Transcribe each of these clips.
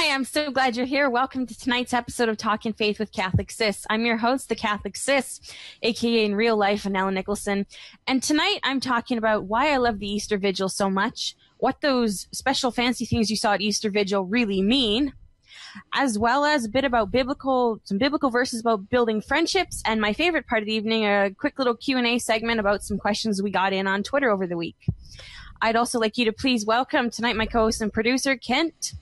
Hi, I'm so glad you're here. Welcome to tonight's episode of Talkin Faith with Catholic Sis. I'm your host, the Catholic Sis, aka in real life, Anella Nicholson. And tonight I'm talking about why I love the Easter Vigil so much, what those special fancy things you saw at Easter Vigil really mean, as well as a bit about some biblical verses about building friendships, and my favorite part of the evening, a quick little Q&A segment about some questions we got in on Twitter over the week. I'd also like you to please welcome tonight my co-host and producer, Kent.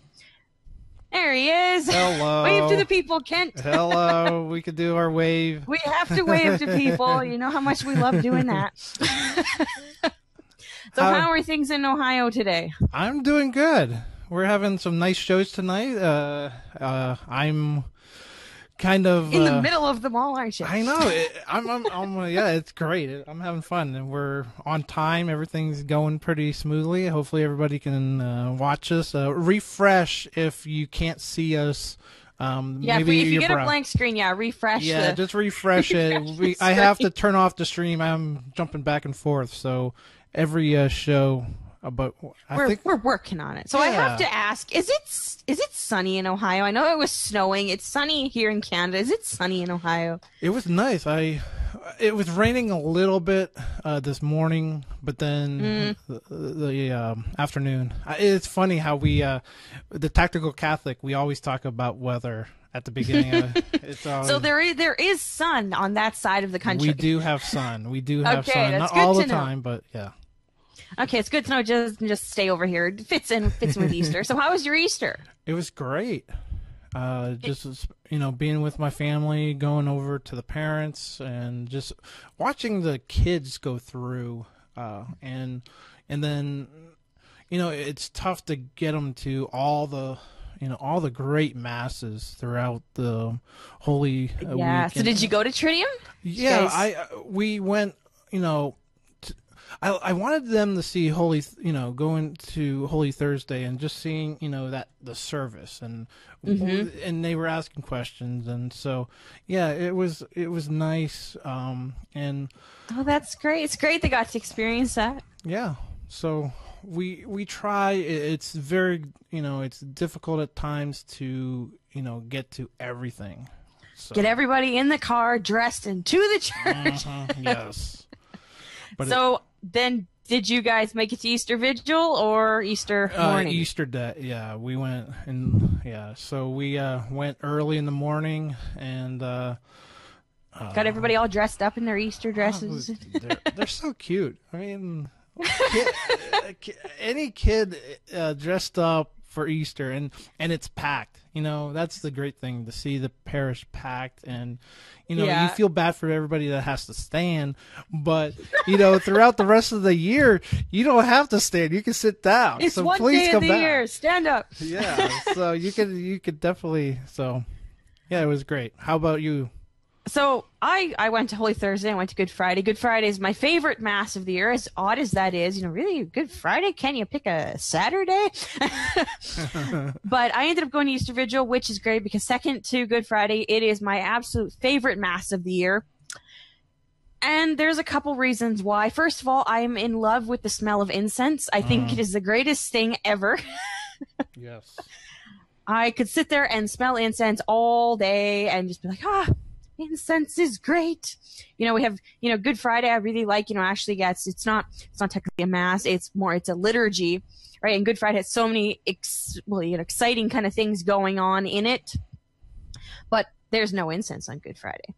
There he is. Hello. Wave to the people, Kent. Hello. We could do our wave. We have to wave to people. You know how much we love doing that. So how are things in Ohio today? I'm doing good. We're having some nice shows tonight. I'm kind of in the middle of them all, aren't you? I know. Yeah, it's great. I'm having fun, and we're on time. Everything's going pretty smoothly. Hopefully, everybody can watch us. Refresh if you can't see us. Maybe if you get a blank screen, refresh. Yeah, just refresh it. I have to turn off the stream. I'm jumping back and forth, so every show. But we're working on it. So I have to ask: Is it sunny in Ohio? I know it was snowing. It's sunny here in Canada. Is it sunny in Ohio? It was nice. It was raining a little bit this morning, but then the afternoon. It's funny how we, the Tactical Catholic, we always talk about weather at the beginning. So there is sun on that side of the country. We do have sun. We do have sun. Not all the time, but yeah. Okay, it's good to know. Just stay over here. It fits in with Easter. So how was your Easter? It was great. Just being with my family, going over to the parents, and just watching the kids go through. And then it's tough to get them to all the great masses throughout the Holy Week. So did you go to Tritium? Yeah, we went. I wanted them to see going to Holy Thursday and just seeing, that the service and they were asking questions, and so it was nice. And that's great. It's great they got to experience that. Yeah. So we try. It's very it's difficult at times to get to everything. So. Get everybody in the car dressed and to the church. Yes. But then did you guys make it to Easter Vigil or Easter morning? Easter day, yeah. We went so we went early in the morning and got everybody all dressed up in their Easter dresses. They're so cute. I mean, any kid dressed up for Easter and it's packed. That's the great thing, to see the parish packed, and you feel bad for everybody that has to stand, but throughout the rest of the year you don't have to stand. You can sit down. It's so one please day come of the back. year. Stand up. Yeah. So you could definitely. So yeah, it was great. How about you? So I went to Holy Thursday. I went to Good Friday. Good Friday is my favorite Mass of the year, as odd as that is. Really, Good Friday? Can you pick a Saturday? But I ended up going to Easter Vigil, which is great because second to Good Friday, it is my absolute favorite Mass of the year. And there's a couple reasons why. First of all, I am in love with the smell of incense. I think it is the greatest thing ever. Yes. I could sit there and smell incense all day and just be like, incense is great. We have, Good Friday. I really like, Ashley gets, it's not technically a mass. It's a liturgy, right? And Good Friday has so many, exciting kind of things going on in it, but there's no incense on Good Friday.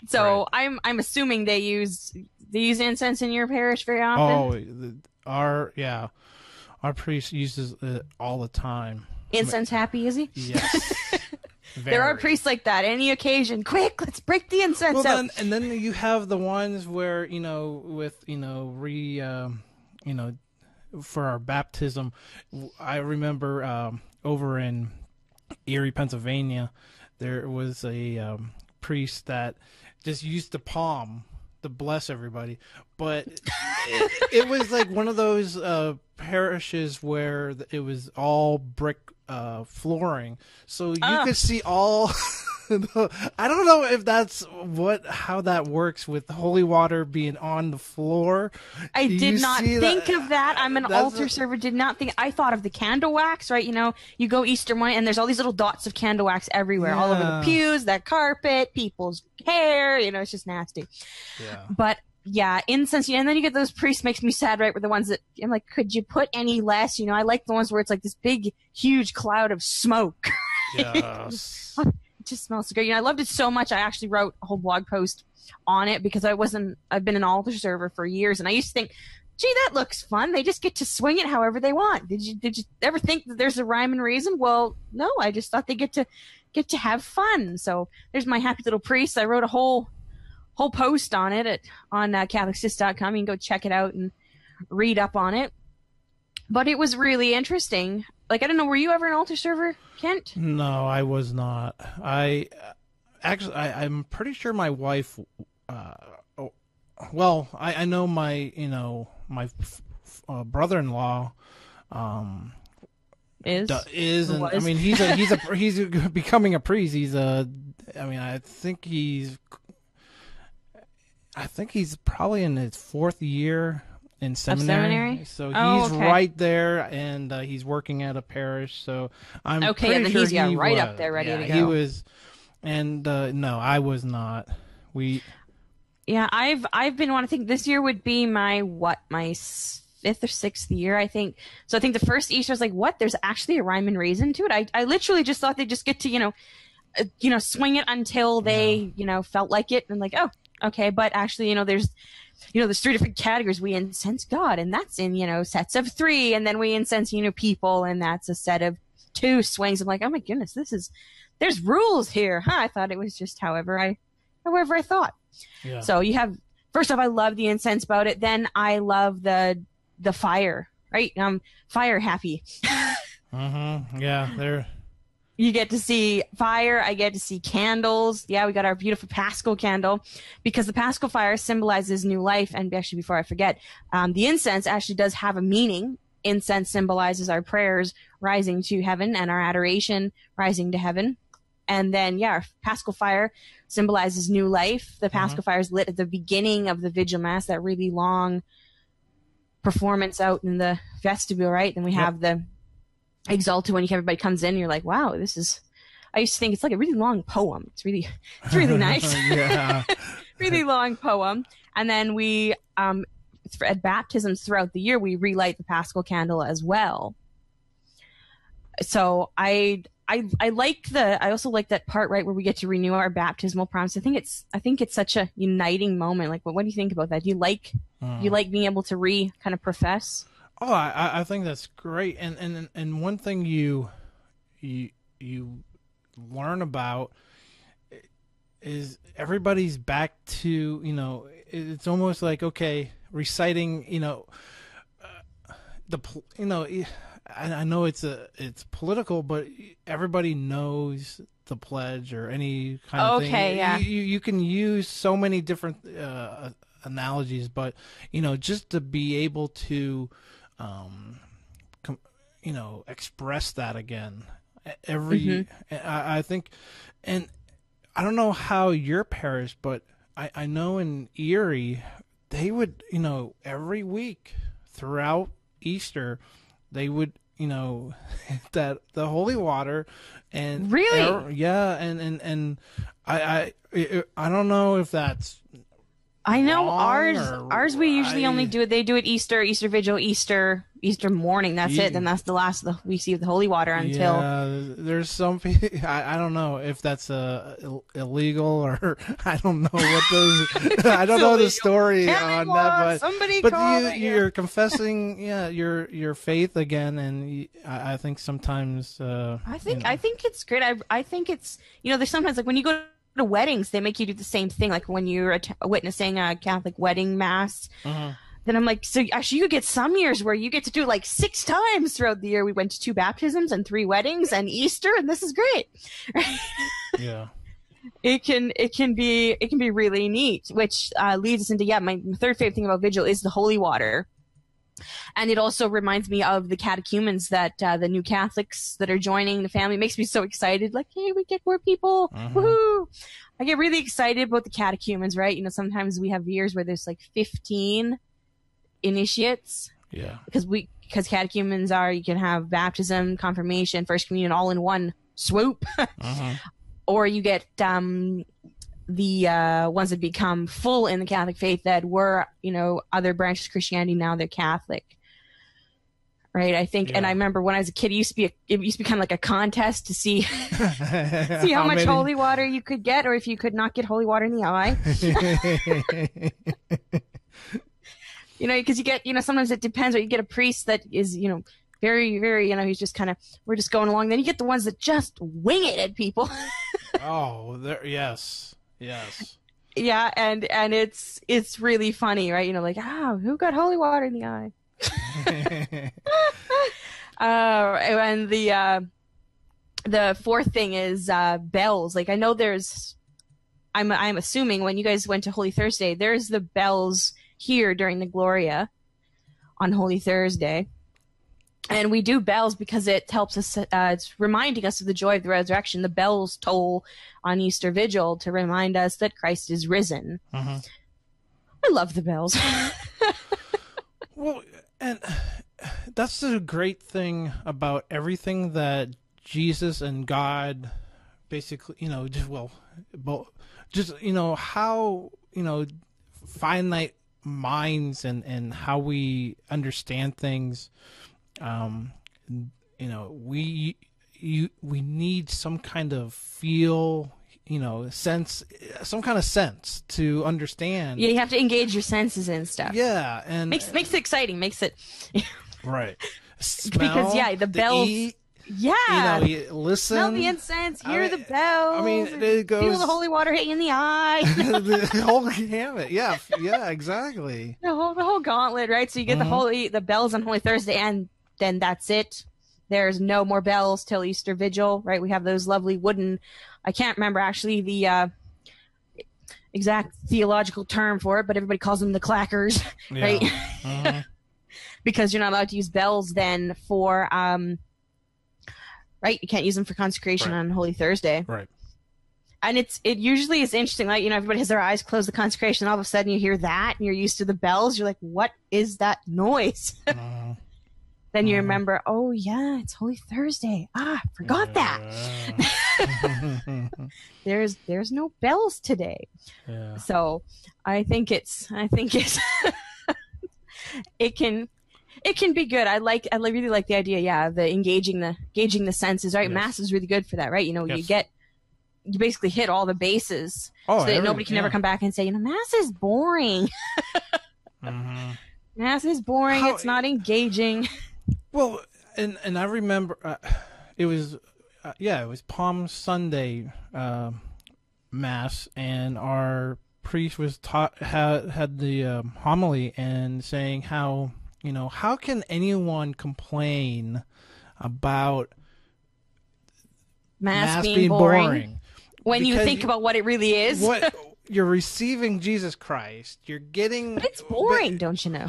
So right. I'm assuming they use incense in your parish very often. Our priest uses it all the time. Incense happy, is he? Yes. There are priests like that. Any occasion, quick, let's break the incense out. And then you have the ones where for our baptism. I remember over in Erie, Pennsylvania, there was a priest that just used the palm to bless everybody, but it was like one of those parishes where it was all brick flooring, so you could see all I don't know if that's how that works with holy water being on the floor. I did not think of that. I'm an altar server. Did not think. I thought of the candle wax, right? You know, you go Easter morning and there's all these little dots of candle wax everywhere, all over the pews, that carpet, people's hair. You know, it's just nasty. Yeah. But yeah, incense. And then you get those priests. Makes me sad, right? With the ones that I'm like, could you put any less? You know, I like the ones where it's like this big, huge cloud of smoke. Yes. It just smells so good. You know, I loved it so much. I actually wrote a whole blog post on it because I've been an altar server for years, and I used to think, gee, that looks fun. They just get to swing it however they want. Did you ever think that there's a rhyme and reason? Well, no, I just thought they get to have fun. So there's my happy little priest. I wrote a whole post on it on CatholicSis.com. You can go check it out and read up on it. But it was really interesting. Like, I don't know, were you ever an altar server, Kent? No, I was not. I'm pretty sure my wife. Well, I know my brother-in-law is, and I mean he's becoming a priest. I think he's probably in his 4th year in seminary. So he's right there, and he's working at a parish. So I'm okay, pretty and then sure he's he right was. up there, ready to go. He was, and no, I was not. Yeah, I've been wanting to think this year would be my 5th or 6th year, I think. So I think the first Easter I was like, what? There's actually a rhyme and reason to it. I literally just thought they just get to swing it until they felt like it, and like, oh, okay. But actually, there's 3 different categories. We incense God, and that's in sets of 3, and then we incense people, and that's a set of 2 swings. I'm like, oh my goodness, there's rules here, huh? I thought it was just however I thought. Yeah. So you have, first off, I love the incense about it. Then I love the fire, right? Fire happy. Yeah, you get to see fire. I get to see candles. Yeah, we got our beautiful Paschal candle, because the Paschal fire symbolizes new life. And actually, before I forget, the incense actually does have a meaning. Incense symbolizes our prayers rising to heaven and our adoration rising to heaven. And then, our Paschal fire symbolizes new life. The Paschal fire is lit at the beginning of the Vigil Mass, that really long performance out in the vestibule, right? Then we have the Exalted when everybody comes in, and you're like, wow, this is, I used to think it's like a really long poem. It's really nice. Yeah. Really long poem. And then we, at baptisms throughout the year, we relight the Paschal candle as well. So I also like that part, right, where we get to renew our baptismal promise. I think it's such a uniting moment. Like, what do you think about that? Do you like being able to kind of profess? Oh, I think that's great. And one thing you learn about is everybody's back to, it's almost like, okay, reciting, I know it's political, but everybody knows the pledge or any kind of thing. Okay, yeah. You can use so many different analogies, but just to be able to express that again I think, and I don't know how your parish, but I know in Erie they would every week throughout Easter they would that the holy water, and really and I don't know if that's I know ours we usually only do it. They do it Easter Vigil, Easter morning. That's it. Then that's the last we see of the holy water until. Yeah, there's some. I don't know if that's illegal or I don't know what those. I don't know the story on that, but you're confessing, your faith again, and I think sometimes. I think it's great. I think it's there's sometimes like when you go to weddings, they make you do the same thing. Like when you're witnessing a Catholic wedding mass, then I'm like, so actually you get some years where you get to do like 6 times throughout the year. We went to 2 baptisms and 3 weddings and Easter, and this is great. Yeah. It can be really neat, which leads us into my third favorite thing about Vigil is the holy water. And it also reminds me of the catechumens that the new Catholics that are joining the family. It makes me so excited. Like, hey, we get more people. Woohoo! I get really excited about the catechumens, right? You know, sometimes we have years where there's like 15 initiates. Yeah. Because catechumens you can have baptism, confirmation, first communion all in one swoop. Or you get the ones that become full in the Catholic faith that were, you know, other branches of Christianity, now they're Catholic. Right, I think, and I remember when I was a kid, it used to be kind of like a contest to see how much holy water you could get, or if you could not get holy water in the eye. You know, because you get, you know, sometimes it depends. Or you get a priest that is, you know, very, very, you know, he's just kind of, we're just going along. Then you get the ones that just wing it at people. Yes. Yeah, and it's really funny, right? You know, like, who got holy water in the eye? And the fourth thing is bells. Like, I know I'm assuming when you guys went to Holy Thursday, there's the bells here during the Gloria on Holy Thursday. And we do bells because it helps us, it's reminding us of the joy of the resurrection. The bells toll on Easter Vigil to remind us that Christ is risen. I love the bells. Well, and that's the great thing about everything that Jesus and God basically, you know, just you know, how, you know, finite minds and how we understand things. You know, we need some kind of feel, you know, sense, some kind of sense to understand. Yeah, you have to engage your senses and stuff. Yeah, and makes it exciting. Makes it right. Smell, because the bells. Yeah, you know, you listen, smell the incense, hear the bells. I mean, it goes, feel the holy water hit you in the eye. The whole gamut. Yeah, exactly. The whole gauntlet, right? So you get the bells on Holy Thursday, and then that's it. There's no more bells till Easter Vigil, right? We have those lovely wooden. I can't remember actually the exact theological term for it, but everybody calls them the clackers, right? Because you're not allowed to use bells then for right? You can't use them for consecration on Holy Thursday. Right. And it usually is interesting, like, you know, everybody has their eyes closed, the consecration, all of a sudden you hear that, and you're used to the bells. You're like, what is that noise? Then you remember, oh, yeah, it's Holy Thursday. Forgot that. There's no bells today. Yeah. So I think it's it can be good. I really like the idea, the engaging the senses, right? Yes. Mass is really good for that, right? You know, you basically hit all the bases so that nobody can ever come back and say, you know, Mass is boring. Mass is boring. It's not engaging. Well, and I remember it was Palm Sunday Mass, and our priest was had the homily and saying how, you know, how can anyone complain about Mass being boring when you think about what it really is? What you're receiving Jesus Christ, you're getting. But it's boring, don't you know?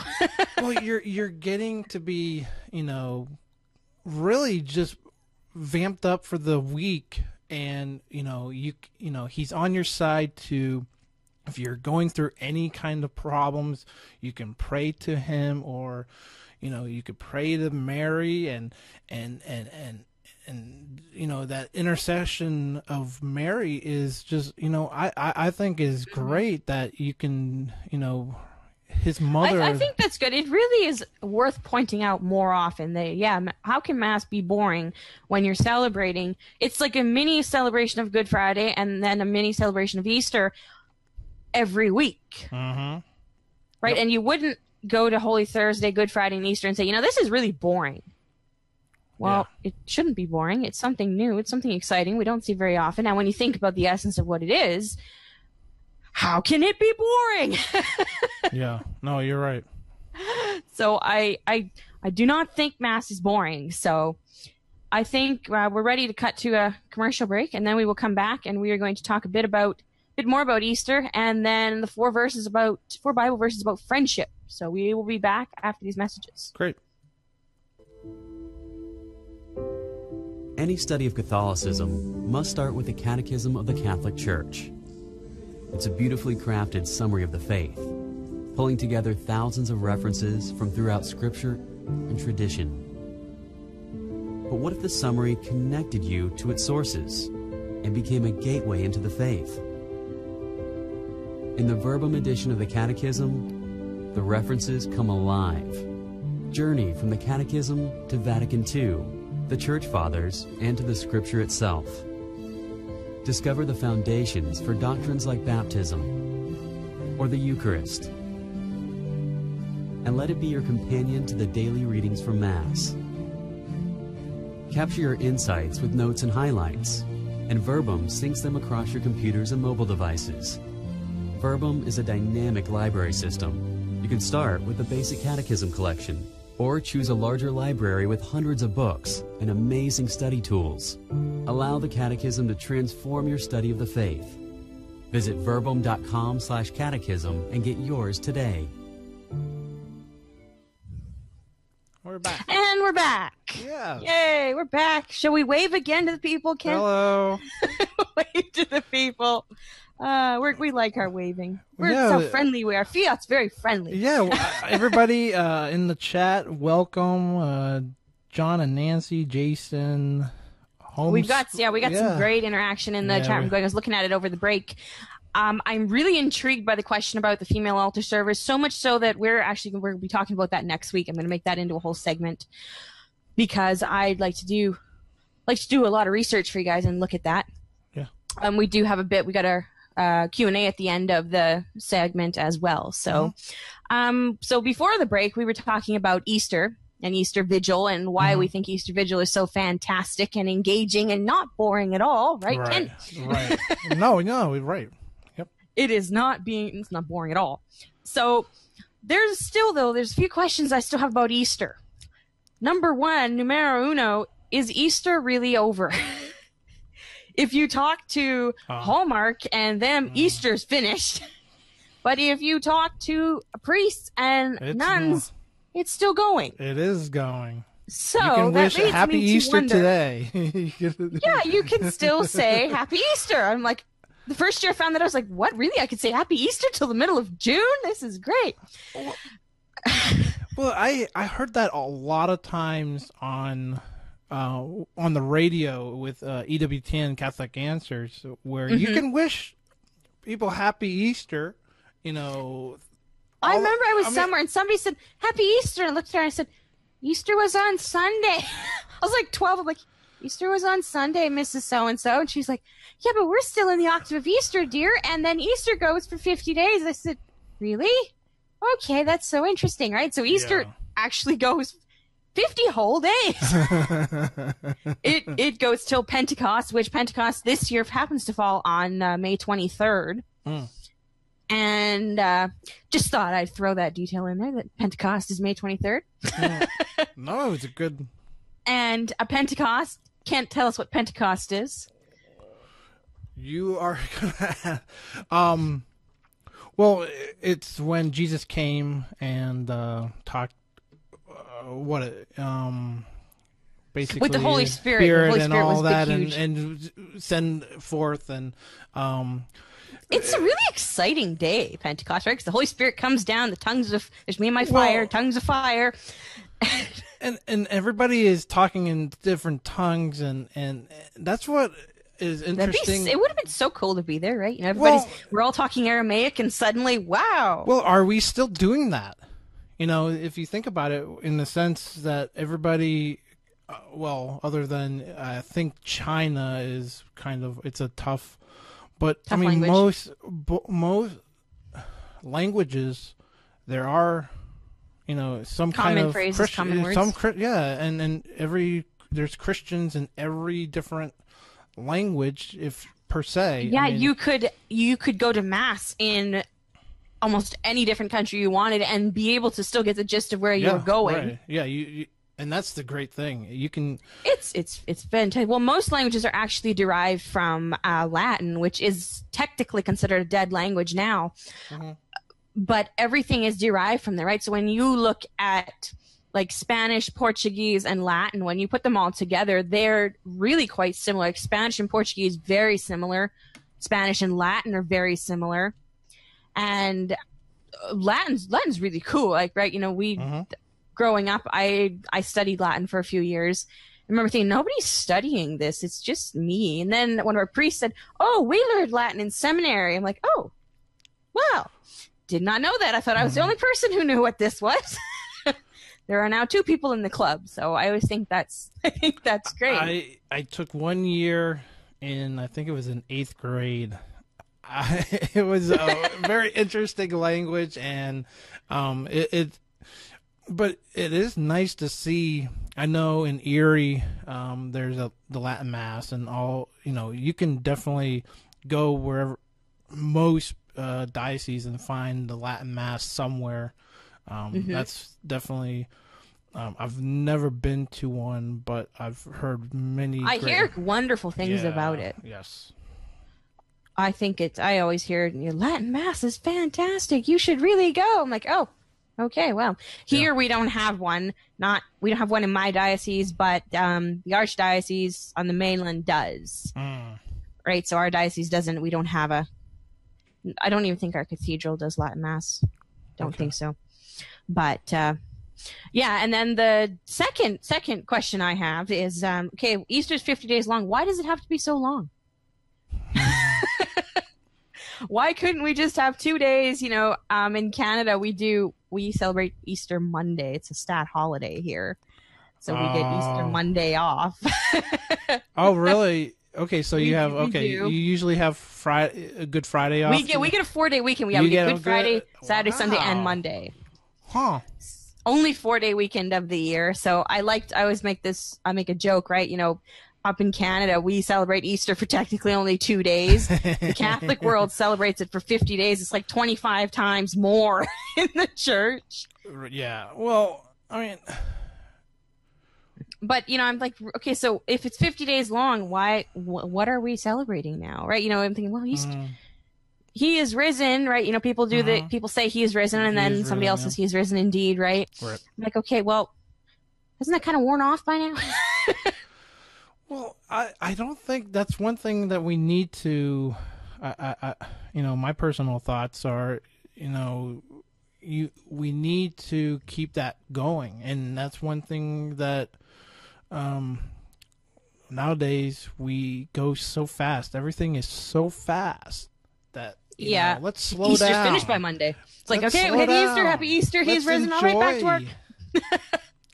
Well, you're getting to be, you know, really just vamped up for the week, and you know he's on your side to. If you're going through any kind of problems, you can pray to him, or, you know, you could pray to Mary, and you know, that intercession of Mary is just, you know, I think is great that you can, you know, his mother. I think that's good. It really is worth pointing out more often that, how can Mass be boring when you're celebrating? It's like a mini celebration of Good Friday and then a mini celebration of Easter every week. Right? Yep. And you wouldn't go to Holy Thursday, Good Friday, and Easter and say, you know, this is really boring. Well, it shouldn't be boring. It's something new. It's something exciting. We don't see very often. Now, when you think about the essence of what it is, how can it be boring? Yeah. No, you're right. So I do not think Mass is boring. So I think we're ready to cut to a commercial break, and then we will come back and we are going to talk a bit more about Easter, and then the 4 Bible verses about friendship. So we will be back after these messages. Great. Any study of Catholicism must start with the Catechism of the Catholic Church. It's a beautifully crafted summary of the faith, pulling together thousands of references from throughout Scripture and tradition. But what if the summary connected you to its sources and became a gateway into the faith? In the Verbum edition of the Catechism, the references come alive. Journey from the Catechism to Vatican II, the Church Fathers, and to the Scripture itself. Discover the foundations for doctrines like baptism or the Eucharist, and let it be your companion to the daily readings from Mass. Capture your insights with notes and highlights, and Verbum syncs them across your computers and mobile devices. Verbum is a dynamic library system. You can start with the basic catechism collection, or choose a larger library with hundreds of books and amazing study tools. Allow the Catechism to transform your study of the faith. Visit verbum.com/catechism and get yours today. We're back. And we're back. Yeah. Yay, we're back. Shall we wave again to the people, Ken? Hello. Wave to the people. We like our waving. We're Yeah. so friendly. Our Fiat's very friendly. Yeah, everybody in the chat, welcome. John and Nancy, Jason, Holmes. We got some great interaction in the chat room going. I was looking at it over the break. I'm really intrigued by the question about the female altar servers, so much so that we're going to be talking about that next week. I'm going to make that into a whole segment because I'd like to do a lot of research for you guys and look at that. Yeah. We do have a bit. We got our Q&A at the end of the segment as well. So, so before the break, we were talking about Easter and Easter Vigil and why we think Easter Vigil is so fantastic and engaging and not boring at all, right, Ken? Right. No, right. Yep. It's not boring at all. So there's a few questions I still have about Easter. Number one, numero uno, is Easter really over? If you talk to Hallmark and them, Easter's finished. But if you talk to priests and nuns, it's still going. It is going. So you can that wish leads Happy me to Easter wonder, today. Yeah, you can still say Happy Easter. I'm like, the first year I found that I was like, what, really? I could say Happy Easter till the middle of June? This is great. Well, I heard that a lot of times on the radio with EWTN Catholic Answers, where you can wish people Happy Easter, I remember I was somewhere and somebody said, Happy Easter. And I looked at her and I said, Easter was on Sunday. I was like 12. I'm like, Easter was on Sunday, Mrs. So-and-so. And she's like, yeah, but we're still in the octave of Easter, dear. And then Easter goes for 50 days. I said, really? Okay, that's so interesting, right? So Easter actually goes 50 whole days. It goes till Pentecost, which Pentecost this year happens to fall on May 23rd. And just thought I'd throw that detail in there, that Pentecost is May 23rd. No, it's a good... And a Pentecost, can't tell us what Pentecost is. You are gonna... well, it's when Jesus came and talked... basically with the Holy Spirit, the Holy and Spirit all was that, huge. and send forth and it's a really exciting day, Pentecost, right? Because the Holy Spirit comes down, there's me and my fire, tongues of fire. and everybody is talking in different tongues, and that's what is interesting. It would have been so cool to be there, right? We're all talking Aramaic, and suddenly, wow. Well, are we still doing that? If you think about it, in the sense that everybody, other than I think China is it's a tough. But I mean, language. most languages, there are, some common kind of phrases, common words. And there's Christians in every different language, if per se. Yeah, you could go to mass in almost any different country you wanted and be able to still get the gist of where you were going. Right. Yeah, you and that's the great thing. You can. It's fantastic. Well, most languages are actually derived from Latin, which is technically considered a dead language now. but everything is derived from there, right? So when you look at like Spanish, Portuguese, and Latin, when you put them all together, they're really quite similar. Like Spanish and Portuguese, very similar. Spanish and Latin are very similar. And Latin's really cool. Like, right, growing up, I studied Latin for a few years. I remember thinking, nobody's studying this. It's just me. And then one of our priests said, oh, we learned Latin in seminary. I'm like, oh, wow. Did not know that. I thought I was the only person who knew what this was. There are now 2 people in the club. So I always think that's great. I took 1 year I think it was in 8th grade. It was a very interesting language, and but it is nice to see. I know in Erie, there's the Latin Mass, and all, you can definitely go wherever, most dioceses, and find the Latin Mass somewhere. That's definitely. I've never been to one, but I've heard many. I hear wonderful things about it. Yes. I always hear Latin Mass is fantastic. You should really go. I'm like, oh, okay. Well, here we don't have one. We don't have one in my diocese, but the archdiocese on the mainland does. Right. So our diocese doesn't. We don't have I don't even think our cathedral does Latin Mass. Don't think so. But and then the second question I have is, okay, Easter's 50 days long. Why does it have to be so long? Why couldn't we just have 2 days? In Canada, we celebrate Easter Monday. It's a stat holiday here. So we get Easter Monday off. Oh, really? Okay, so you usually have a Good Friday off? We get a 4-day weekend. We get Good Friday, Saturday, Sunday, and Monday. Huh. Only 4-day weekend of the year. So I always make a joke, right? Up in Canada, we celebrate Easter for technically only 2 days. The Catholic world celebrates it for 50 days. It's like 25 times more in the church. Yeah. Well, I mean, but I'm like, okay, so if it's 50 days long, what are we celebrating now? Right. I'm thinking, well, he is risen, right? People people say he is risen, and then somebody else says he is risen indeed, right? I'm like, okay, well, hasn't that kind of worn off by now? Well, I don't think that's one thing that we need to, my personal thoughts are, we need to keep that going. And that's one thing that, nowadays we go so fast. Everything is so fast that, let's slow down. Easter's finished by Monday. It's like, okay, we had Easter, happy Easter, he's risen, all right, back to work.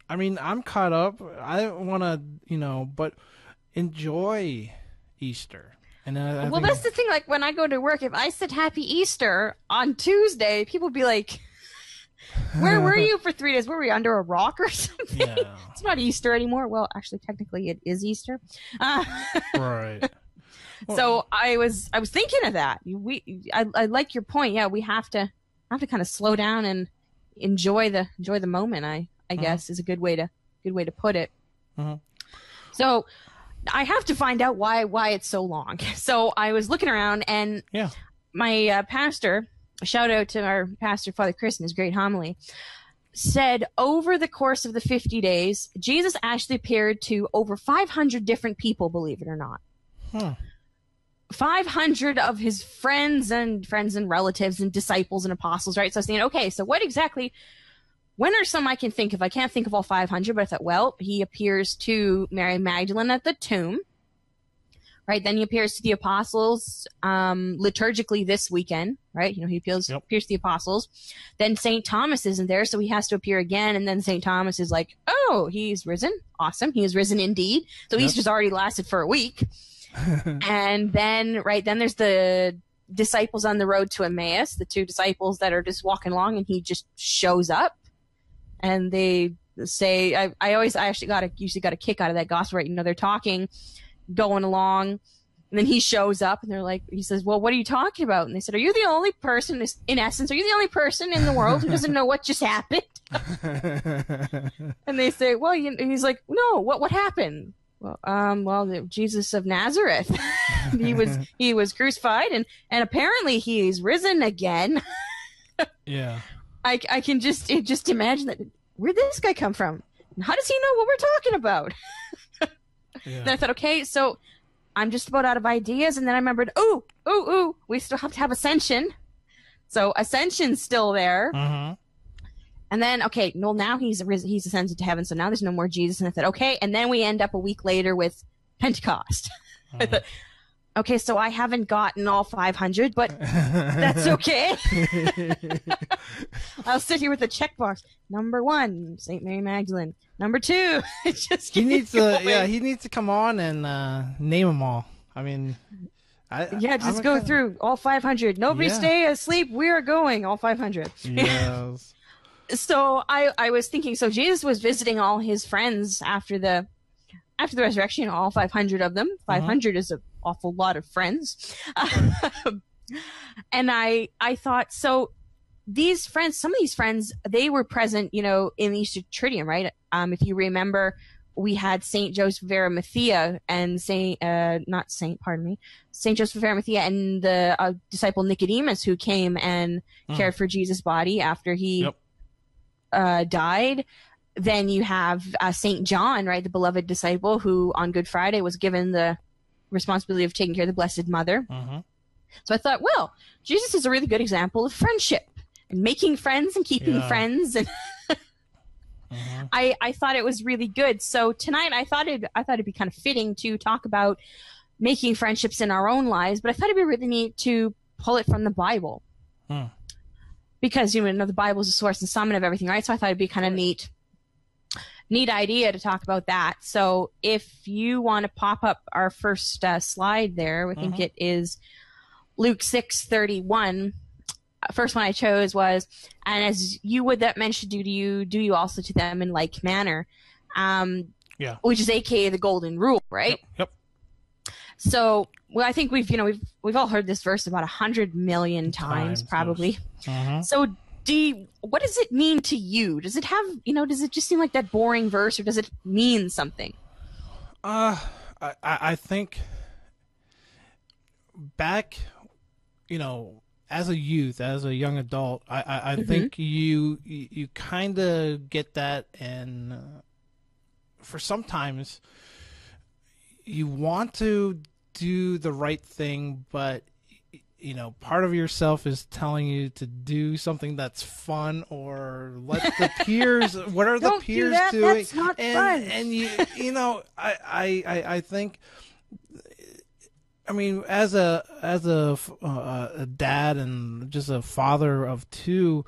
I mean, I'm caught up. I don't want to, but enjoy Easter. And that's the thing. Like when I go to work, if I said Happy Easter on Tuesday, people would be like, "Where were you for 3 days? Were we under a rock or something?" Yeah. It's not Easter anymore. Well, actually, technically, it is Easter. Right. So I was thinking of that. I like your point. Yeah, we have to kind of slow down and enjoy the moment. I guess is a good way to put it. So I have to find out why it's so long. So I was looking around, and my pastor, shout out to our pastor, Father Chris, in his great homily, said over the course of the 50 days, Jesus actually appeared to over 500 different people, believe it or not. 500 of his friends and relatives and disciples and apostles, right? So I was thinking, okay, so when are some I can think of? I can't think of all 500, but I thought, well, he appears to Mary Magdalene at the tomb, right? Then he appears to the apostles liturgically this weekend, right? He appears to the apostles. Then St. Thomas isn't there, so he has to appear again. And then St. Thomas is like, oh, he's risen. Awesome. He is risen indeed. So Easter's already lasted for a week. And then, then there's the disciples on the road to Emmaus, the 2 disciples that are just walking along, and he just shows up. And they say, I usually got a kick out of that gospel, right? They're talking, going along, and then he shows up, and he says, well, what are you talking about? And they said, are you the only person, in essence, are you the only person in the world who doesn't know what just happened? And they say, well, and he's like, no, what happened? Well, Jesus of Nazareth, he was crucified, and apparently he's risen again. Yeah. I can just imagine that. Where'd this guy come from? And how does he know what we're talking about? Yeah. Then I thought, okay, so I'm just about out of ideas. And then I remembered, we still have to have Ascension. So Ascension's still there. Mm-hmm. And then, okay, well, now he's ascended to heaven, so now there's no more Jesus. And I thought, okay, and then we end up a week later with Pentecost. I thought, okay, so I haven't gotten all 500, but that's okay. I'll sit here with a checkbox. Number 1, St. Mary Magdalene. Number 2, just he needs to come on and name them all. I mean, just go through all 500. Nobody stay asleep. We are going all 500. Yes. So I was thinking, so Jesus was visiting all his friends after the resurrection, all 500 of them. 500 is an awful lot of friends. And I thought, so these friends, some of these friends, they were present, in the Easter Triduum, right? If you remember, we had Saint Joseph of Arimathea and Saint Joseph of Arimathea and the disciple Nicodemus, who came and cared for Jesus' body after he died. Then you have Saint John, right, the beloved disciple, who on Good Friday was given the responsibility of taking care of the Blessed Mother. So I thought, well, Jesus is a really good example of friendship and making friends and keeping friends, and I thought it was really good. So tonight I thought it'd be kind of fitting to talk about making friendships in our own lives, but I thought it'd be really neat to pull it from the Bible. Because the Bible is the source and summit of everything, right? So I thought it'd be kind of neat idea to talk about that. So if you want to pop up our first slide there, I think it is Luke 6:31. First one I chose was, and as you would that men should do to you, do you also to them in like manner. Which is AKA the golden rule, right? Yep. So, well, I think we've all heard this verse about 100 million times probably. So what does it mean to you? Does it have, does it just seem like that boring verse, or does it mean something? I think back, as a youth, as a young adult, I think you kind of get that, and for sometimes you want to do the right thing, but part of yourself is telling you to do something that's fun, or let the peers. What are the peers doing? That's not fun. And I think. I mean, as a dad and just a father of 2,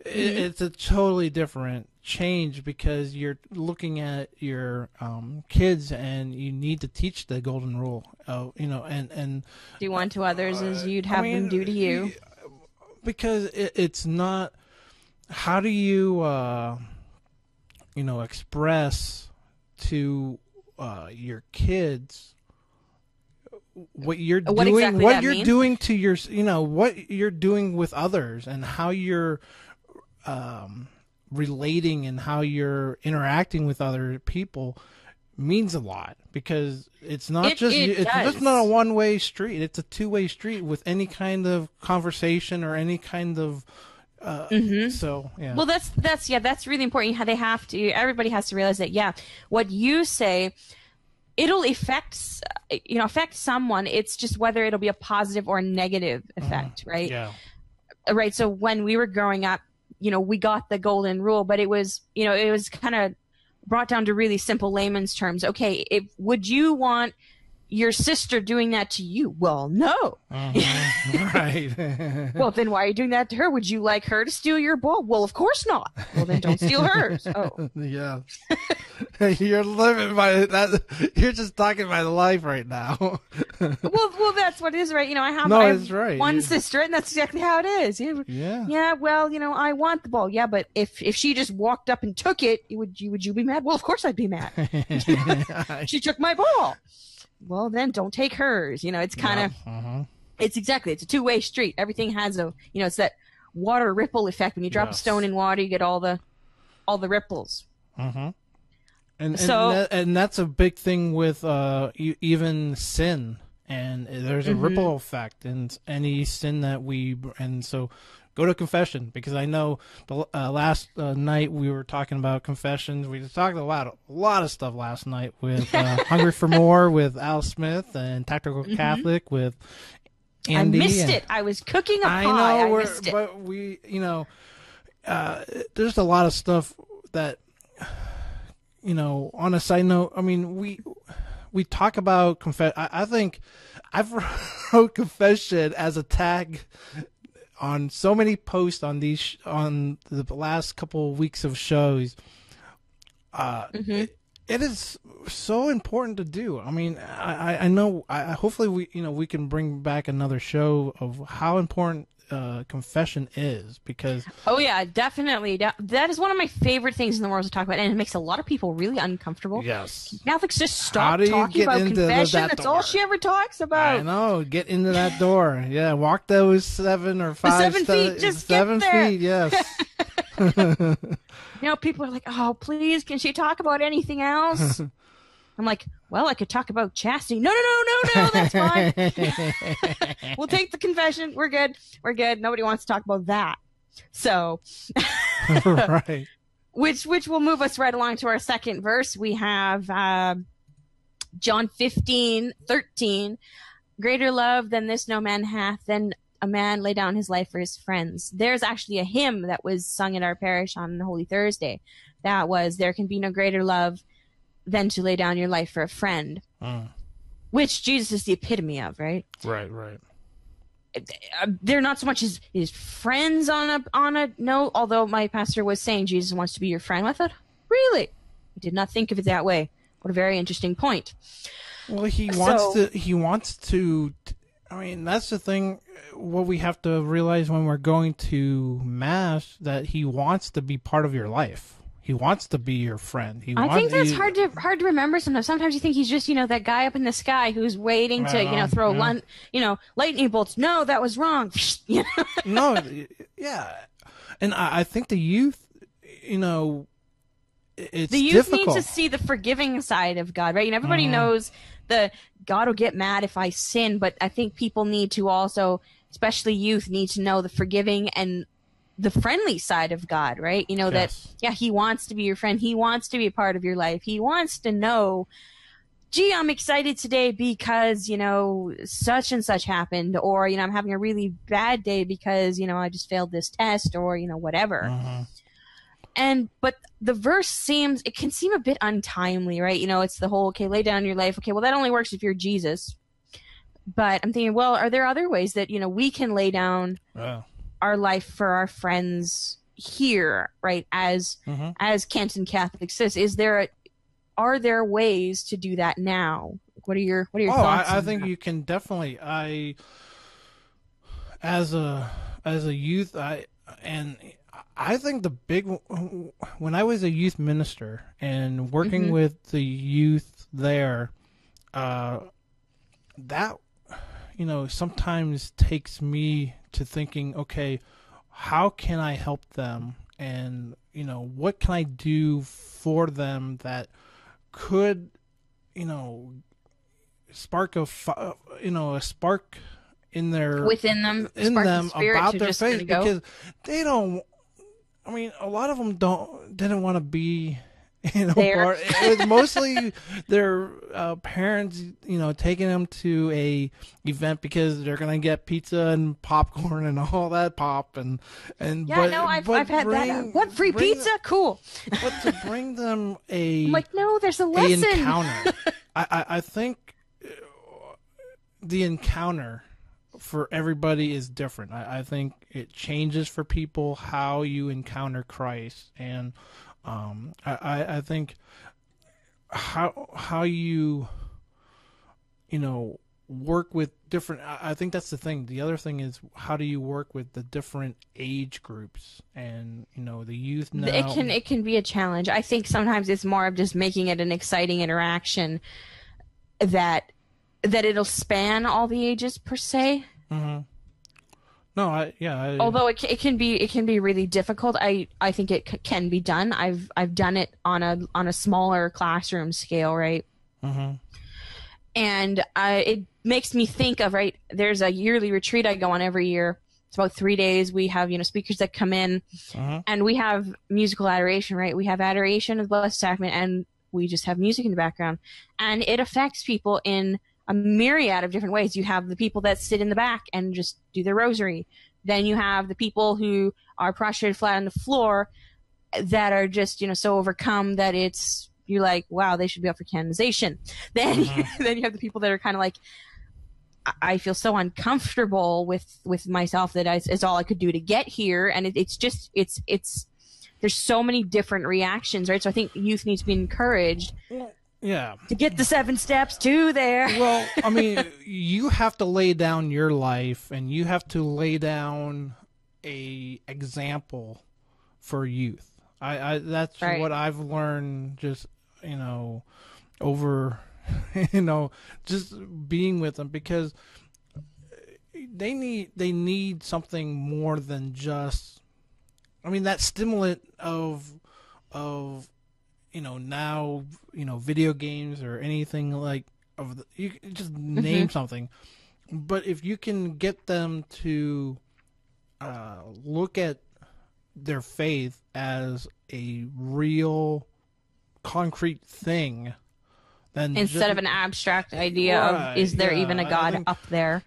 it's a totally different change, because you're looking at your kids, and you need to teach the golden rule. And do unto others as you'd have them do to you. Because it's not. How do you express to your kids what you're doing, what you're doing to your, what you're doing with others, and how you're relating and how you're interacting with other people means a lot, because it's not it's just not a one-way street. It's a two-way street with any kind of conversation or any kind of so yeah. Well, that's really important. Everybody has to realize that what you say, it'll affect someone. It's just whether it'll be a positive or a negative effect, right? Yeah. Right. So when we were growing up, we got the golden rule, but it was kind of brought down to really simple layman's terms. Okay, would you want your sister doing that to you? Well, no. Right. Well, then why are you doing that to her? Would you like her to steal your ball? Well, of course not. Well, then don't steal hers. Oh. Yeah. You're living by that. You're just talking about life right now. well, that's what it is, right? I have one sister, and that's exactly how it is. Yeah. Yeah. Well, I want the ball. Yeah, but if she just walked up and took it, would you be mad? Well, of course I'd be mad. She took my ball. Well, then don't take hers. It's kind of, it's a two-way street. Everything has it's that water ripple effect. When you drop a stone in water, you get all the ripples. And that's a big thing with even sin, and there's a ripple effect, and any sin that and so go to confession, because I know the last night we were talking about confessions. We talked a lot of stuff last night with Hungry for More with Al Smith and Tactical Catholic with Andy. I missed it. I was cooking a pie. I missed it. But we, there's a lot of stuff that, on a side note, I mean, we talk about confession. I think I've wrote confession as a tag on so many posts on on the last couple of weeks of shows. It is so important to do. I mean, I know. Hopefully we can bring back another show of how important confession is, because oh yeah, definitely, that is one of my favorite things in the world to talk about, and it makes a lot of people really uncomfortable. Yes, Catholics just stop talking about confession. That's all she ever talks about. I know. Get into that door. Yeah, walk those 7 or 5 feet. Just 7 get there. feet. Yes. People are like, oh, please, can she talk about anything else? I'm like, well, I could talk about chastity. No, that's fine. We'll take the confession. We're good. Nobody wants to talk about that. So, right. Which will move us right along to our second verse. We have John 15:13. Greater love than this no man hath, than a man lay down his life for his friends. There's actually a hymn that was sung in our parish on Holy Thursday. That was, there can be no greater love than to lay down your life for a friend, which Jesus is the epitome of, right? Right. They're not so much his friends on a note, although my pastor was saying Jesus wants to be your friend. I thought, really? I did not think of it that way. What a very interesting point. Well, he wants to. I mean, that's the thing. What we have to realize when we're going to Mass, that he wants to be part of your life. He wants to be your friend. I think that's hard to remember sometimes. Sometimes you think he's just, that guy up in the sky who's waiting to, throw lightning bolts. No, that was wrong. No, yeah. And I think the youth, it's the youth difficult. needs to see the forgiving side of God, right? Everybody knows the God will get mad if I sin, but I think people need to also, especially youth, need to know the forgiving and the friendly side of God, right? Yes. That, yeah, he wants to be your friend. He wants to be a part of your life. He wants to know, gee, I'm excited today because, such and such happened, or, I'm having a really bad day because, I just failed this test, or, whatever. But the verse it can seem a bit untimely, right? It's the whole, okay, lay down your life. Okay, well, that only works if you're Jesus. But I'm thinking, well, are there other ways that, we can lay down our life for our friends here, right? As Canton Catholic Sis, are there ways to do that now? What are your thoughts? I think you can definitely. As a youth, I think when I was a youth minister and working with the youth there, that sometimes takes me to thinking, okay, how can I help them, and what can I do for them that could spark a spark in their within them about their faith, because they don't. I mean, a lot of them didn't want to be, it was mostly their parents, taking them to a event because they're gonna get pizza and popcorn and all that pop and. I've had that. What, free pizza? Cool. But to bring them I'm like, no, there's a lesson. An encounter. I think the encounter for everybody is different. I think it changes for people how you encounter Christ, and I think how you work with different. I think that's the thing. The other thing is, how do you work with the different age groups and the youth now? It can be a challenge. I think sometimes it's more of just making it an exciting interaction that it'll span all the ages per se. Mm-hmm. No, although it can be really difficult, I think it can be done. I've done it on a smaller classroom scale, right? Mm-hmm. And it makes me think of, right, there's a yearly retreat I go on every year, It's about 3 days. We have, speakers that come in, and we have musical adoration, right? We have adoration of the Blessed Sacrament, and we just have music in the background. And it affects people in a myriad of different ways. You have the people that sit in the back and just do their rosary. Then you have the people who are prostrated flat on the floor that are just, so overcome that you're like, wow, they should be up for canonization. Then, then you have the people that are kind of like, I feel so uncomfortable with myself that it's all I could do to get here. And it's there's so many different reactions, right? So I think youth needs to be encouraged to get the 7 steps to there. Well, I mean, you have to lay down your life, and you have to lay down a example for youth. That's right. What I've learned just, over, just being with them, because they need something more than just, that stimulant of now, video games or anything like you just name something. But if you can get them to look at their faith as a real concrete thing, then instead of an abstract idea of, is there even a God up there?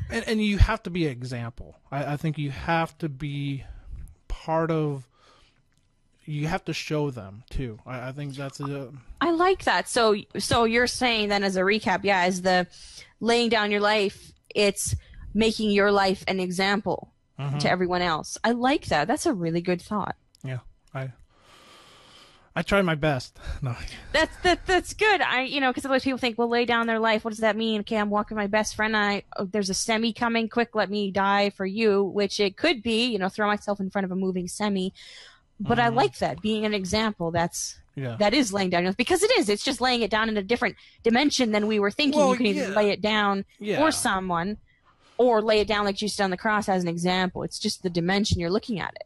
And you have to be an example. I think you have to be part of, you have to show them too. I think that's I like that. So you're saying then, as a recap, as the laying down your life, it's making your life an example to everyone else. I like that. That's a really good thought. Yeah, I try my best. No. That's good. Because otherwise people think, well, lay down their life. What does that mean? Okay, I'm walking with my best friend. There's a semi coming. Quick, let me die for you. Which it could be, throw myself in front of a moving semi. But I like that, being an example. That is laying down, because it is. It's just laying it down in a different dimension than we were thinking. Well, you can either lay it down for someone, or lay it down like Jesus on the cross as an example. It's just the dimension you're looking at it.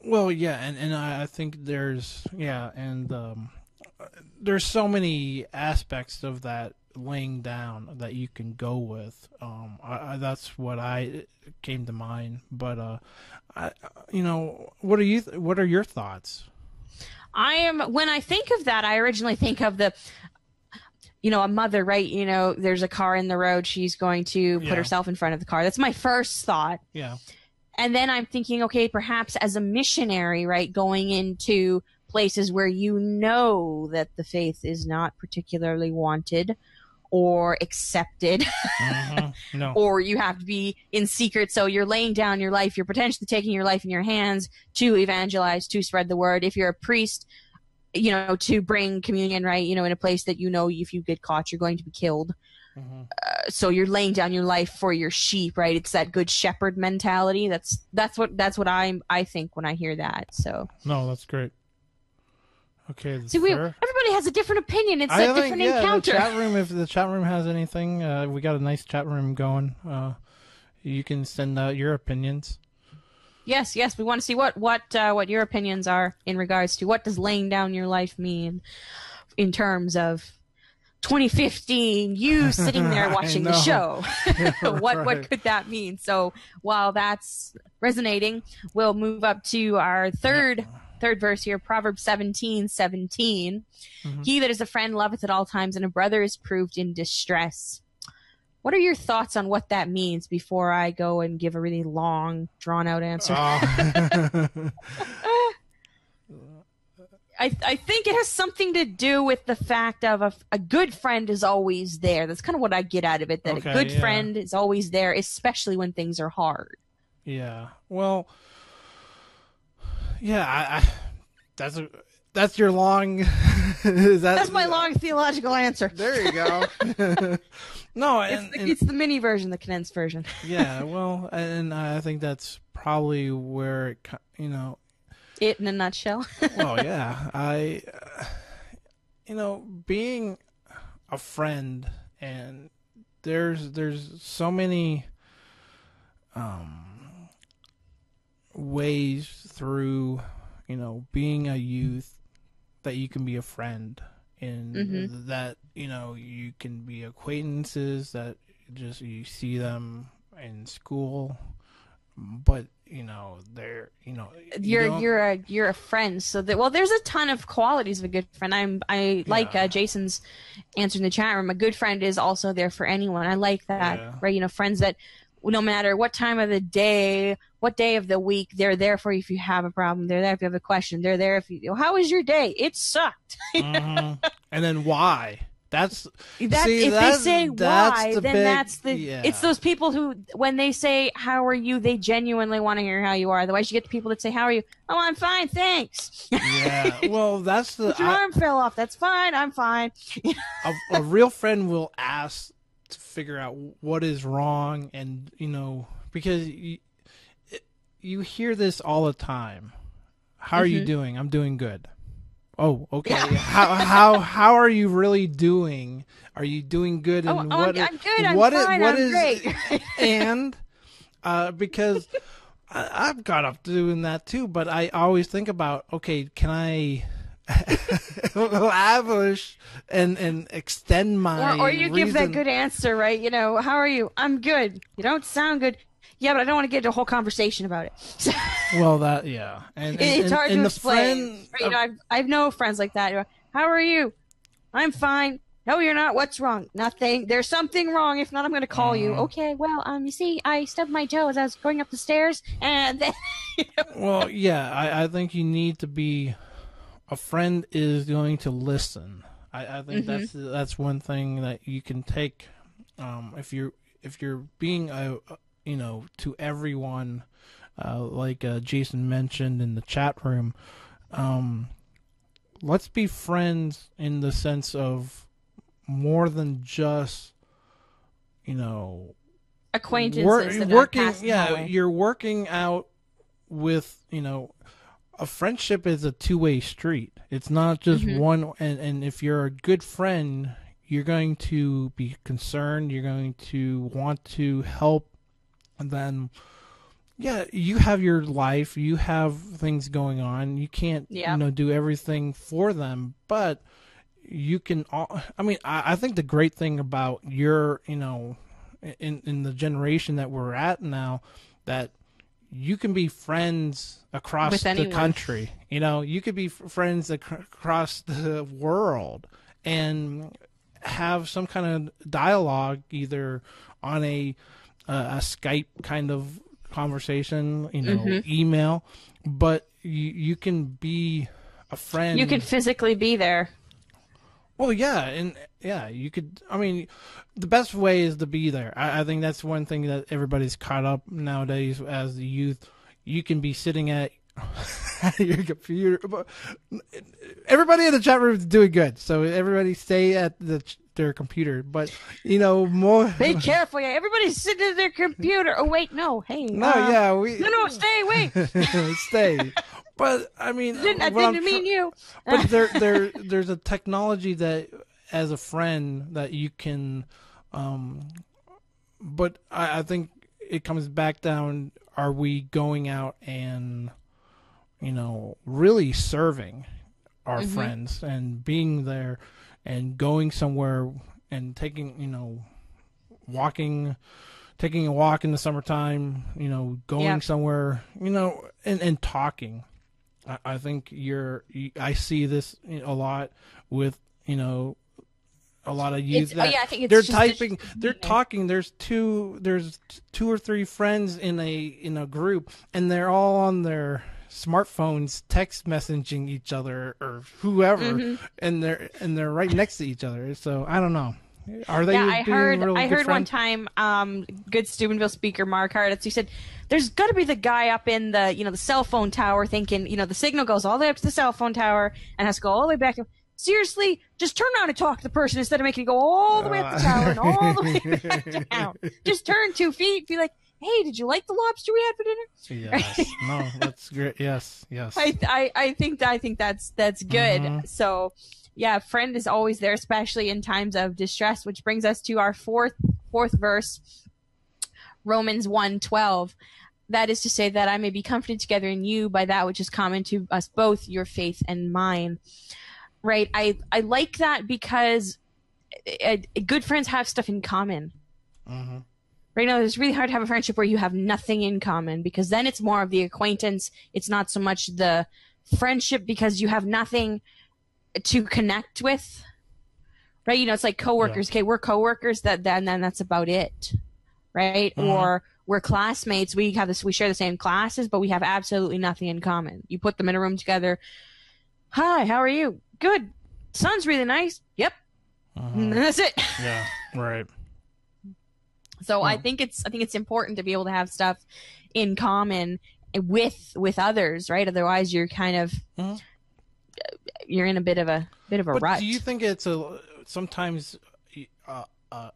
Well, and I think there's there's so many aspects of that laying down that you can go with. That's what I came to mind. But what are your thoughts? When I think of that, I originally think of a mother, right? There's a car in the road. She's going to put herself in front of the car. That's my first thought. Yeah. And then I'm thinking, okay, perhaps as a missionary, right, going into places where that the faith is not particularly wanted or accepted, no. Or you have to be in secret. So you're laying down your life. You're potentially taking your life in your hands to evangelize, to spread the word. If you're a priest, to bring communion, right, in a place that if you get caught, you're going to be killed. So you're laying down your life for your sheep, right? It's that good shepherd mentality. That's what I think when I hear that. So no, that's great. Okay, see, everybody has a different opinion. It's a different encounter. The chat room, if the chat room has anything, we got a nice chat room going. You can send out your opinions. Yes, we want to see what your opinions are in regards to what does laying down your life mean in terms of 2015, you sitting there watching the show. What could that mean? So while that's resonating, we'll move up to our third verse here, Proverbs 17:17. He that is a friend loveth at all times, and a brother is proved in distress. What are your thoughts on what that means before I go and give a really long, drawn-out answer? I think it has something to do with the fact of a good friend is always there. That's kind of what I get out of it, that a good friend is always there, especially when things are hard. Yeah. Well, yeah, that's your long... That's my long theological answer. There you go. No, it's the mini version, the condensed version. Yeah, well, and I think that's probably where it, it in a nutshell. Well, yeah, being a friend, and there's so many ways through, being a youth that you can be a friend, and that, you can be acquaintances that just you see them in school, but they're you're a friend. So that, well, there's a ton of qualities of a good friend. I like Jason's answer in the chat room. A good friend is also there for anyone. I like that, right? Friends that no matter what time of the day, what day of the week, they're there for you if you have a problem. They're there if you have a question. They're there if how was your day? It sucked. And then why? If they say why, then it's those people who, when they say how are you, they genuinely want to hear how you are. Otherwise, you get the people that say how are you? Oh, I'm fine, thanks. Yeah, well, that's the your arm fell off. That's fine. I'm fine. A real friend will ask to figure out what is wrong, and because you hear this all the time. How are you doing? I'm doing good. Oh, okay. Yeah. How are you really doing? Are you doing good? And I'm good. I'm fine. I'm great. And because I've got up doing that too, but I always think about, okay, can I lavish and extend my or you give that good answer, right? How are you? I'm good. You don't sound good. Yeah, but I don't want to get into a whole conversation about it. Well, and it's hard to explain. I have no friends like that. How are you? I'm fine. No, you're not. What's wrong? Nothing. There's something wrong. If not, I'm going to call you. Okay. Well, you see, I stubbed my toe as I was going up the stairs, and then. Well, yeah, I think you need to be. A friend is going to listen. I think that's one thing that you can take. If you're being to everyone, like Jason mentioned in the chat room, let's be friends in the sense of more than just, acquaintances. Working, you're working out with, a friendship is a two-way street. It's not just one, and if you're a good friend, you're going to be concerned, you're going to want to help. And then, you have your life, you have things going on. You can't, do everything for them, but you can. I think the great thing about your, in the generation that we're at now, that you can be friends across the country. You could be friends across the world and have some kind of dialogue, either on a Skype kind of conversation, email, but you can be a friend. You can physically be there. Well, you could. The best way is to be there. I think that's one thing that everybody's caught up nowadays as the youth. You can be sitting at your computer. Everybody in the chat room is doing good, so everybody stay at their computer. But more. Be careful, everybody's sitting at their computer. Oh wait, no, hey, no, stay, wait, stay. But I didn't mean you. But there's a technology that, as a friend, that you can. But I think it comes back down: are we going out and, really serving our friends and being there and going somewhere and taking a walk in the summertime, going somewhere, and talking. I think I see this a lot with, a lot of youth I think they're typing, they're talking. There's two or three friends in a group, and they're all on their smartphones text messaging each other or whoever, and they're right next to each other. So I don't know. Are they? I heard one time, good Steubenville speaker Mark Harditz, he said, "There's got to be the guy up in the the cell phone tower thinking the signal goes all the way up to the cell phone tower and has to go all the way back. Seriously, just turn around and talk to the person instead of making it go all the way up the tower and all the way back down. Just turn 2 feet, be like, hey, did you like the lobster we had for dinner?" Yes, no, that's great. Yes. I think that's good. So. Yeah, friend is always there, especially in times of distress, which brings us to our fourth verse, Romans 1:12. That is to say that I may be comforted together in you by that which is common to us both, your faith and mine. Right? I like that because good friends have stuff in common. Right now, it's really hard to have a friendship where you have nothing in common, because then it's more of the acquaintance. It's not so much the friendship, because you have nothing to connect with. Right? You know, it's like coworkers. Yeah. Okay, we're coworkers. Then that's about it. Right? Mm-hmm. Or we're classmates. We share the same classes, but we have absolutely nothing in common. You put them in a room together. Hi, how are you? Good. Sun's really nice. Yep. And that's it. Yeah. Right. So I think it's important to be able to have stuff in common with others, right? Otherwise, you're kind of you're in a bit of a rut. Do you think it's sometimes a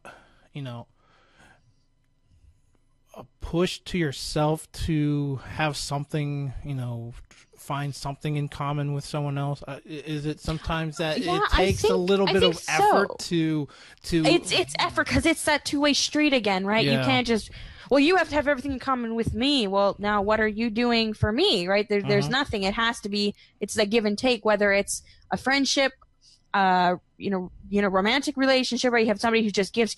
push to yourself to have something, find something in common with someone else? Is it sometimes that it takes a little bit of effort to it's effort, because it's that two-way street again, right? You can't just, well, you have to have everything in common with me. Well, now what are you doing for me, right? There's nothing. It has to be, it's the give and take, whether it's a friendship, romantic relationship, where you have somebody who just gives,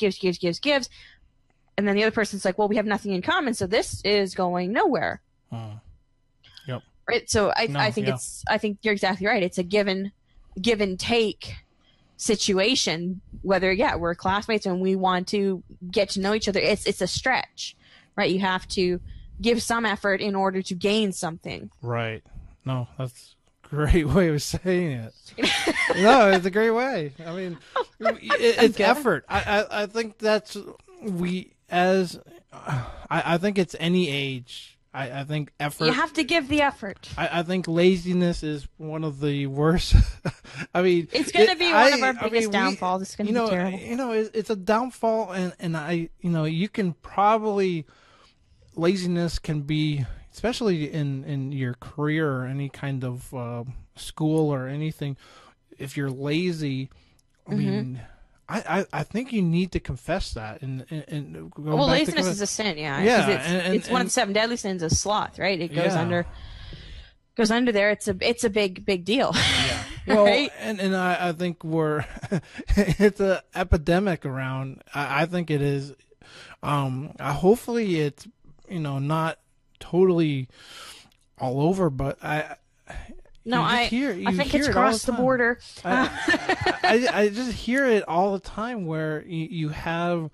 and then the other person's like, well, we have nothing in common, so this is going nowhere. Yep. Right. So I think you're exactly right. It's a give and take situation. Whether we're classmates and we want to get to know each other, it's a stretch, right? You have to give some effort in order to gain something. Right. No, that's a great way of saying it. No, it's a great way. I mean, it's effort. I think that's I think it's any age. I think effort. You have to give the effort. I think laziness is one of the worst. I mean, it's going to be one of our biggest downfalls. It's going to be terrible. It's a downfall, and you can probably, laziness can be, especially in your career or any kind of school or anything. If you're lazy, I mean, I think you need to confess that. And laziness is a sin, yeah. It's one of the 7 deadly sins of sloth, right? It goes under there. It's a big deal. Yeah. Well, right? and I think it's an epidemic around. I think it is. Hopefully it's not totally all over, but I think it's across the border. I just hear it all the time, where you have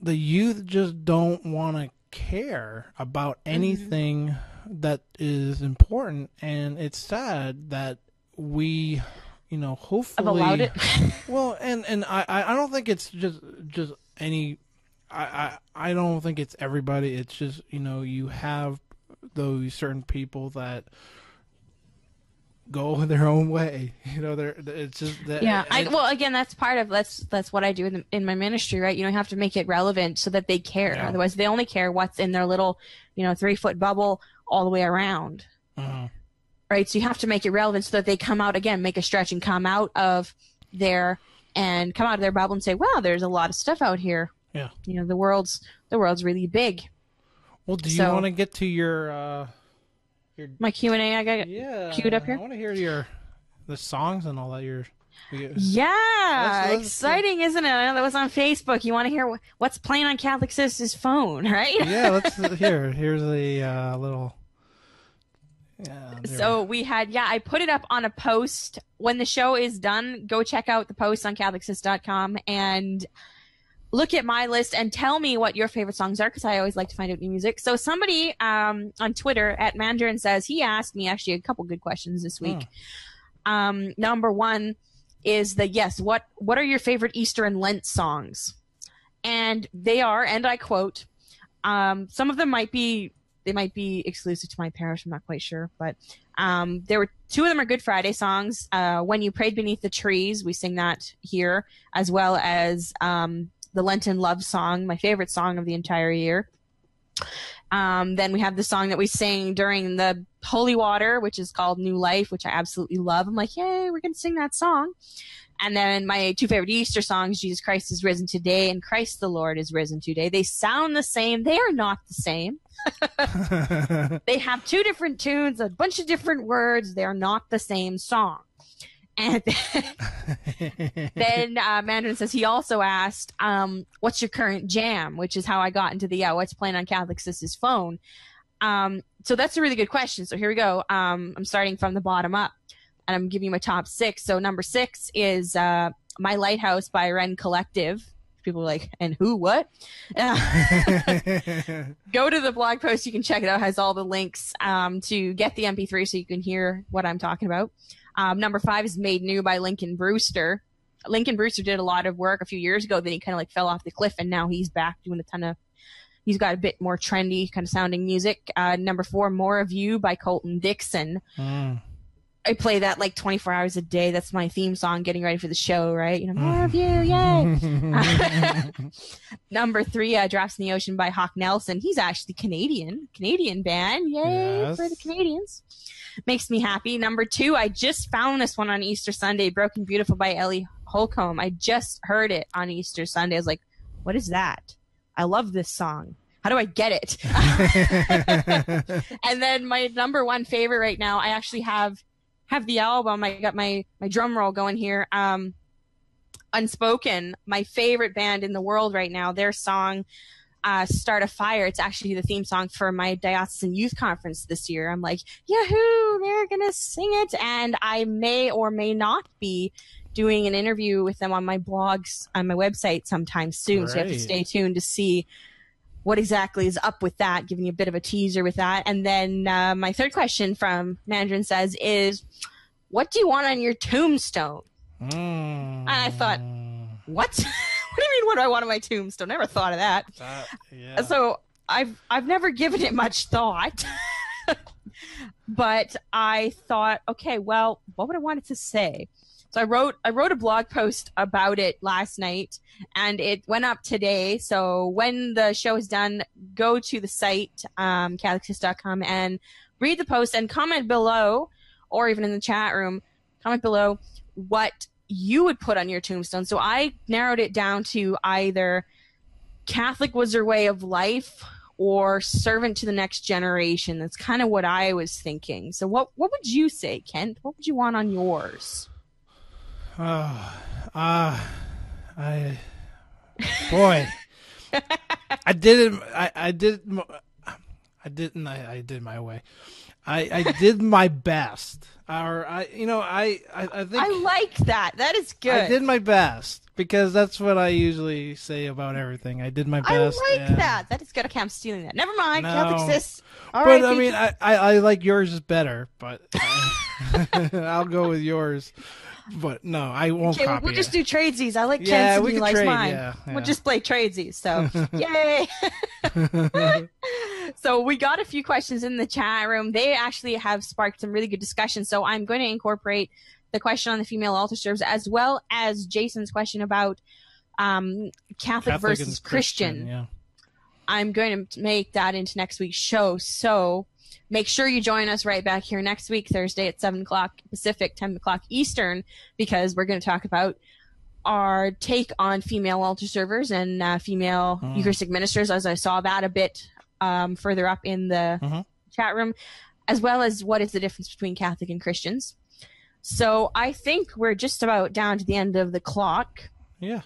the youth just don't want to care about anything that is important, and it's sad that we, hopefully have allowed it. Well, and I don't think it's just any. I don't think it's everybody. It's just you have those certain people that go their own way. It's just that. Yeah. Again, that's part of that's what I do in my ministry, right? You have to make it relevant so that they care. Yeah. Otherwise, they only care what's in their little 3-foot bubble all the way around. Right. So you have to make it relevant so that they come out again, make a stretch, and come out of their bubble and say, "Wow, there's a lot of stuff out here." Yeah. The world's really big. Well, do you want to get to your my Q&A? I got queued up here. I want to hear the songs and all that. Let's exciting, isn't it? I know that was on Facebook. You want to hear what's playing on Catholic Sis's phone, right? Yeah, let's hear. Here's a little. Yeah. So we had, I put it up on a post. When the show is done, go check out the post on CatholicSis.com and look at my list and tell me what your favorite songs are, because I always like to find out new music. So somebody on Twitter at Mandarin says, he asked me actually a couple good questions this week. Number one is what are your favorite Easter and Lent songs? And they are, and I quote, some of them might be exclusive to my parish. I'm not quite sure, but there were 2 of them are Good Friday songs. When You Prayed Beneath the Trees, we sing that here, as well as the Lenten Love Song, my favorite song of the entire year. Then we have the song that we sing during the Holy Water, which is called New Life, which I absolutely love. I'm like, yay, we're going to sing that song. And then my 2 favorite Easter songs, Jesus Christ is Risen Today and Christ the Lord is Risen Today. They sound the same. They are not the same. They have 2 different tunes, a bunch of different words. They are not the same song. And then Mandarin says he also asked, what's your current jam? Which is how I got into the what's playing on Catholic Sis's phone. So that's a really good question. So here we go. I'm starting from the bottom up, and I'm giving you my top 6. So number 6 is My Lighthouse by Ren Collective. People are like, and who, what? Go to the blog post. You can check it out. It has all the links to get the MP3 so you can hear what I'm talking about. Number 5 is Made New by Lincoln Brewster. Lincoln Brewster did a lot of work a few years ago. Then he kind of like fell off the cliff, and now he's back doing he's got a bit more trendy kind of sounding music. Number 4, More of You by Colton Dixon. I play that like 24 hours a day. That's my theme song getting ready for the show, right? You know, more of you, yay. Number 3, Drops in the Ocean by Hawk Nelson. He's actually Canadian band. Yay for the Canadians. Makes me happy. Number 2, I just found this one on Easter Sunday, Broken Beautiful by Ellie Holcomb. I just heard it on Easter Sunday. I was like, what is that? I love this song. How do I get it? And then my number 1 favorite right now, I actually have the album. I got my drum roll going here. Unspoken, my favorite band in the world right now, their song, Start a Fire. It's actually the theme song for my diocesan youth conference this year. I'm like, yahoo, they're going to sing it. And I may or may not be doing an interview with them on my blogs, on my website sometime soon. Great. So you have to stay tuned to see what exactly is up with that, giving you a bit of a teaser with that. And then my third question from Mandarin says is, what do you want on your tombstone? And I thought, what? What do you mean, what do I want on my tombstone? Never thought of that. Yeah. So I've never given it much thought. But I thought, okay, well, what would I want it to say? So I wrote a blog post about it last night, and it went up today. So when the show is done, go to the site, CatholicSis.com, and read the post and comment below, or even in the chat room, comment below what you would put on your tombstone. So I narrowed it down to either Catholic was your way of life or servant to the next generation. That's kind of what I was thinking. So what would you say, Kent? What would you want on yours? I did my way. I did my best. I think I like that. That is good. I did my best because that's what I usually say about everything. I did my best. I like that. That is good. Okay, I'm stealing that. Never mind. No. Catholic Sis. But I mean, I like yours better, but I'll go with yours. But no, I won't copy we'll just do tradesies. I like Kent's and he likes trade, mine. Yeah. We'll just play tradesies. So, yay! So we got a few questions in the chat room. They actually have sparked some really good discussion. So I'm going to incorporate the question on the female altar serves as well as Jason's question about Catholic versus Christian. Yeah. I'm going to make that into next week's show. So make sure you join us right back here next week, Thursday at 7 o'clock Pacific, 10 o'clock Eastern, because we're going to talk about our take on female altar servers and female Eucharistic ministers, as I saw that a bit further up in the chat room, as well as what is the difference between Catholic and Christians. So I think we're just about down to the end of the clock. Yeah.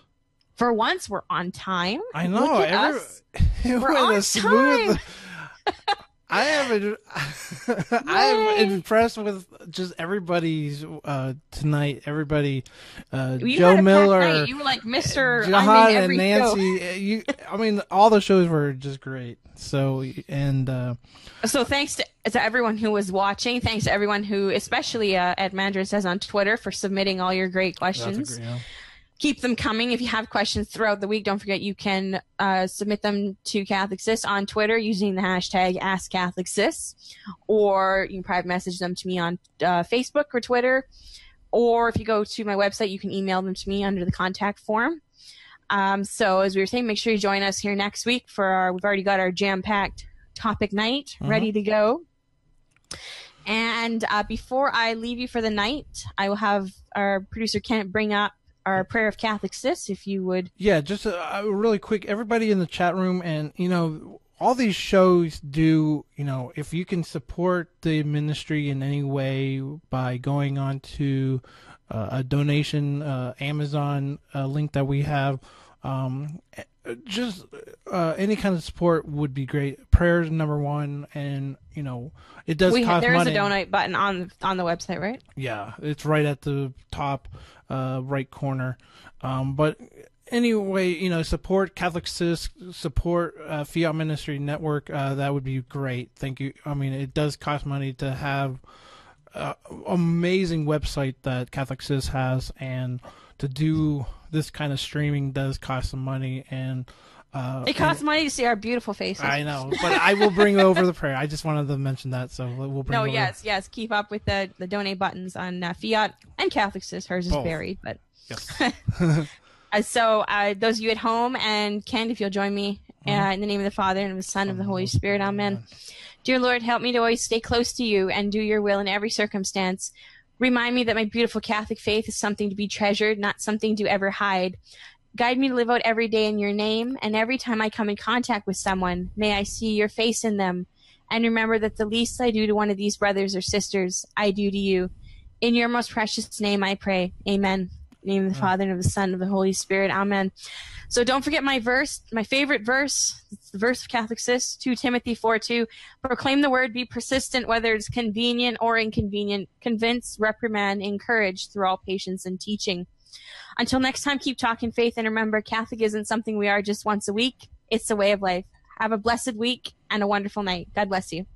For once, we're on time. I know. Look at us. We're on time. I am impressed with just everybody's tonight. Everybody, Joe Miller, you were like Mr. Jahan and Nancy. I mean, all the shows were just great. So so thanks to everyone who was watching. Thanks to everyone who, especially at Mandarin Says on Twitter, for submitting all your great questions. Keep them coming. If you have questions throughout the week, don't forget you can submit them to Catholic Sis on Twitter using the hashtag AskCatholicSis, or you can private message them to me on Facebook or Twitter, or if you go to my website, you can email them to me under the contact form. So as we were saying, make sure you join us here next week for we've already got our jam-packed topic night ready to go. And before I leave you for the night, I will have our producer Kent bring up our prayer of Catholic Sis, if you would. Yeah, just really quick, everybody in the chat room, and all these shows do, if you can support the ministry in any way by going on to a donation Amazon link that we have. Just any kind of support would be great. Prayer is number one, and it does cost money. There is a donate button on the website, right? Yeah, it's right at the top right corner. But anyway, support Catholic Sis, support Fiat Ministry Network. That would be great. Thank you. I mean, it does cost money to have amazing website that Catholic Sis has, and to do this kind of streaming does cost some money, and it costs money to see our beautiful faces. I know, but I will bring over the prayer. I just wanted to mention that, so we'll bring. No, yes, keep up with the donate buttons on Fiat and Catholic Sis. Hers is buried, but yes. So those of you at home, and Ken, if you'll join me in the name of the Father and of the Son and of the Holy Spirit, Amen. Dear Lord, help me to always stay close to you and do your will in every circumstance. Remind me that my beautiful Catholic faith is something to be treasured, not something to ever hide. Guide me to live out every day in your name, and every time I come in contact with someone, may I see your face in them, and remember that the least I do to one of these brothers or sisters, I do to you. In your most precious name I pray. Amen. In the name of the Father, and of the Son, and of the Holy Spirit. Amen. So don't forget my verse, my favorite verse. It's the verse of Catholic Sis, 2 Timothy 4:2. Proclaim the word, be persistent, whether it's convenient or inconvenient. Convince, reprimand, encourage through all patience and teaching. Until next time, keep talking faith, and remember, Catholic isn't something we are just once a week. It's a way of life. Have a blessed week and a wonderful night. God bless you.